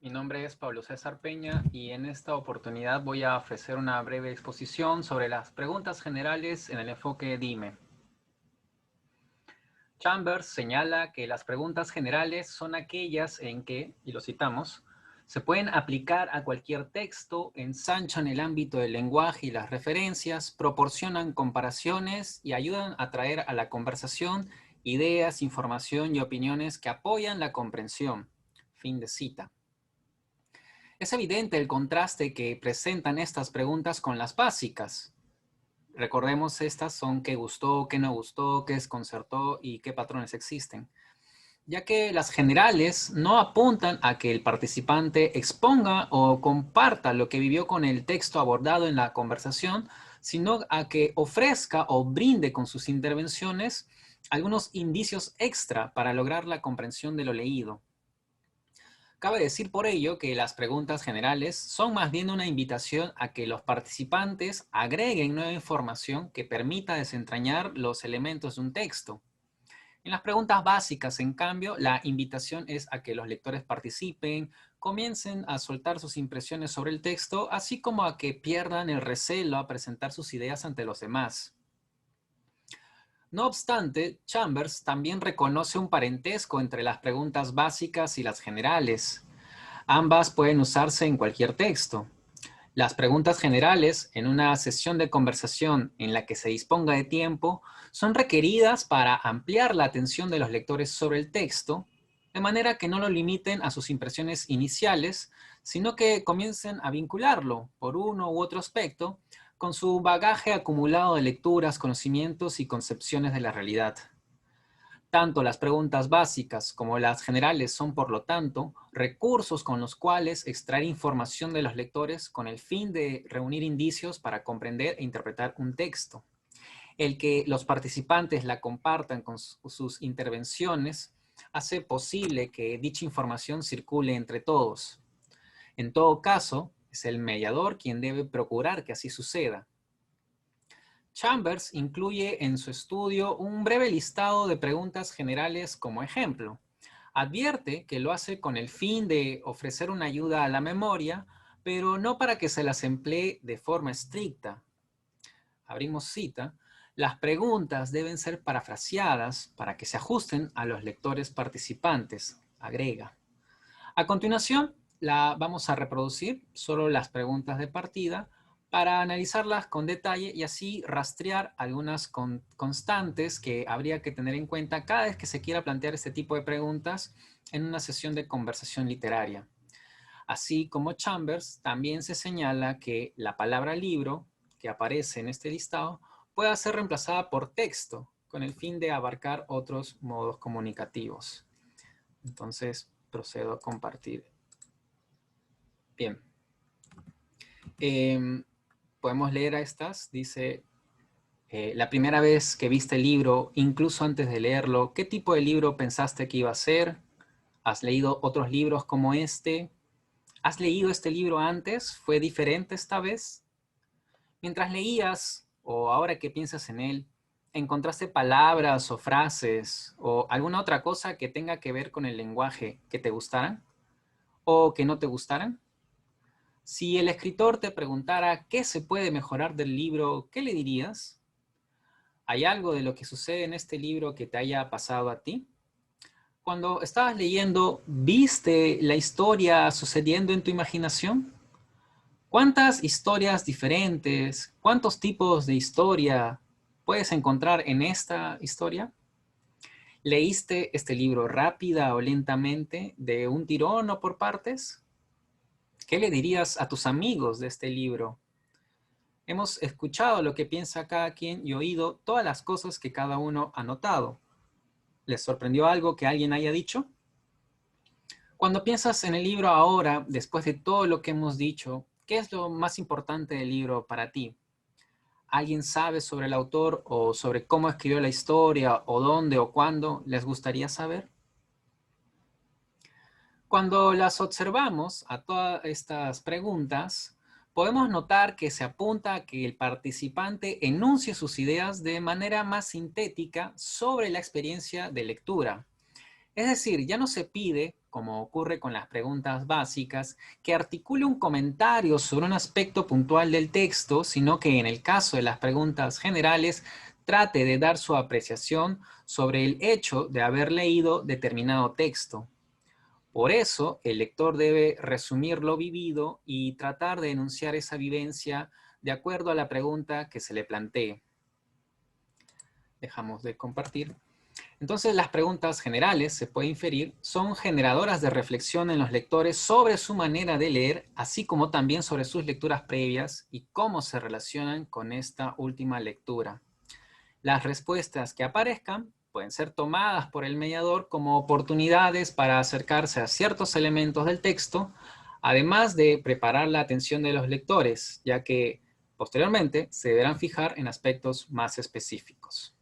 Mi nombre es Pablo César Peña y en esta oportunidad voy a ofrecer una breve exposición sobre las preguntas generales en el enfoque DIME. Chambers señala que las preguntas generales son aquellas en que, y lo citamos, se pueden aplicar a cualquier texto, ensanchan el ámbito del lenguaje y las referencias, proporcionan comparaciones y ayudan a traer a la conversación ideas, información y opiniones que apoyan la comprensión. Fin de cita. Es evidente el contraste que presentan estas preguntas con las básicas. Recordemos, estas son qué gustó, qué no gustó, qué desconcertó y qué patrones existen. Ya que las generales no apuntan a que el participante exponga o comparta lo que vivió con el texto abordado en la conversación, sino a que ofrezca o brinde con sus intervenciones algunos indicios extra para lograr la comprensión de lo leído. Cabe decir por ello que las preguntas generales son más bien una invitación a que los participantes agreguen nueva información que permita desentrañar los elementos de un texto. En las preguntas básicas, en cambio, la invitación es a que los lectores participen, comiencen a soltar sus impresiones sobre el texto, así como a que pierdan el recelo a presentar sus ideas ante los demás. No obstante, Chambers también reconoce un parentesco entre las preguntas básicas y las generales. Ambas pueden usarse en cualquier texto. Las preguntas generales, en una sesión de conversación en la que se disponga de tiempo, son requeridas para ampliar la atención de los lectores sobre el texto, de manera que no lo limiten a sus impresiones iniciales, sino que comiencen a vincularlo, por uno u otro aspecto, con su bagaje acumulado de lecturas, conocimientos y concepciones de la realidad. Tanto las preguntas básicas como las generales son, por lo tanto, recursos con los cuales extraer información de los lectores con el fin de reunir indicios para comprender e interpretar un texto. El que los participantes la compartan con sus intervenciones hace posible que dicha información circule entre todos. En todo caso, es el mediador quien debe procurar que así suceda. Chambers incluye en su estudio un breve listado de preguntas generales como ejemplo. Advierte que lo hace con el fin de ofrecer una ayuda a la memoria, pero no para que se las emplee de forma estricta. Abrimos cita. Las preguntas deben ser parafraseadas para que se ajusten a los lectores participantes, agrega. A continuación, la vamos a reproducir solo las preguntas de partida para analizarlas con detalle y así rastrear algunas constantes que habría que tener en cuenta cada vez que se quiera plantear este tipo de preguntas en una sesión de conversación literaria. Así como Chambers, también se señala que la palabra libro, que aparece en este listado, puede ser reemplazada por texto, con el fin de abarcar otros modos comunicativos. Entonces, procedo a compartir. Bien. Podemos leer a estas. Dice, la primera vez que viste el libro, incluso antes de leerlo, ¿qué tipo de libro pensaste que iba a ser? ¿Has leído otros libros como este? ¿Has leído este libro antes? ¿Fue diferente esta vez? Mientras leías, o ahora que piensas en él, ¿encontraste palabras o frases o alguna otra cosa que tenga que ver con el lenguaje que te gustaran o que no te gustaran? Si el escritor te preguntara qué se puede mejorar del libro, ¿qué le dirías? ¿Hay algo de lo que sucede en este libro que te haya pasado a ti? Cuando estabas leyendo, ¿viste la historia sucediendo en tu imaginación? ¿Cuántas historias diferentes, cuántos tipos de historia puedes encontrar en esta historia? ¿Leíste este libro rápida o lentamente, de un tirón o por partes? ¿Qué le dirías a tus amigos de este libro? Hemos escuchado lo que piensa cada quien y oído todas las cosas que cada uno ha notado. ¿Les sorprendió algo que alguien haya dicho? Cuando piensas en el libro ahora, después de todo lo que hemos dicho, ¿qué es lo más importante del libro para ti? ¿Alguien sabe sobre el autor o sobre cómo escribió la historia o dónde o cuándo les gustaría saber? Cuando las observamos a todas estas preguntas, podemos notar que se apunta a que el participante enuncie sus ideas de manera más sintética sobre la experiencia de lectura. Es decir, ya no se pide como ocurre con las preguntas básicas, que articule un comentario sobre un aspecto puntual del texto, sino que en el caso de las preguntas generales, trate de dar su apreciación sobre el hecho de haber leído determinado texto. Por eso, el lector debe resumir lo vivido y tratar de enunciar esa vivencia de acuerdo a la pregunta que se le plantee. Dejamos de compartir. Entonces, las preguntas generales, se puede inferir, son generadoras de reflexión en los lectores sobre su manera de leer, así como también sobre sus lecturas previas y cómo se relacionan con esta última lectura. Las respuestas que aparezcan pueden ser tomadas por el mediador como oportunidades para acercarse a ciertos elementos del texto, además de preparar la atención de los lectores, ya que posteriormente se deberán fijar en aspectos más específicos.